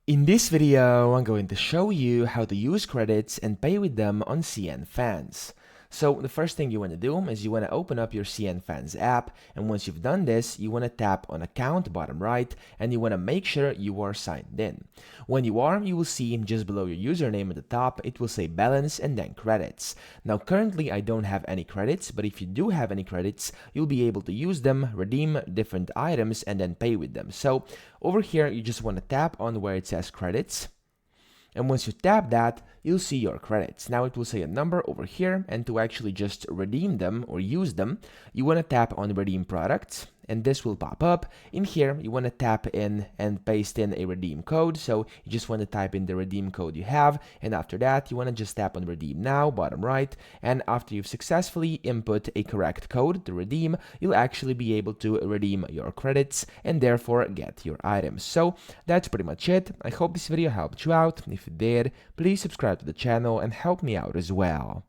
In this video, I'm going to show you how to use credits and pay with them on CNFans. So the first thing you want to do is you want to open up your CNFans app, and once you've done this, you want to tap on account bottom right, and you want to make sure you are signed in. When you are, you will see just below your username at the top, it will say balance and then credits. Now currently I don't have any credits, but if you do have any credits, you'll be able to use them, redeem different items, and then pay with them. So over here, you just want to tap on where it says credits. And once you tap that, you'll see your credits. Now it will say a number over here, and to actually just redeem them or use them, you want to tap on redeem products, and this will pop up. In here, you want to tap in and paste in a redeem code. So you just want to type in the redeem code you have, and after that, you want to just tap on redeem now, bottom right, and after you've successfully input a correct code to redeem, you'll actually be able to redeem your credits and therefore get your items. So that's pretty much it. I hope this video helped you out. If it did, please subscribe to the channel and help me out as well.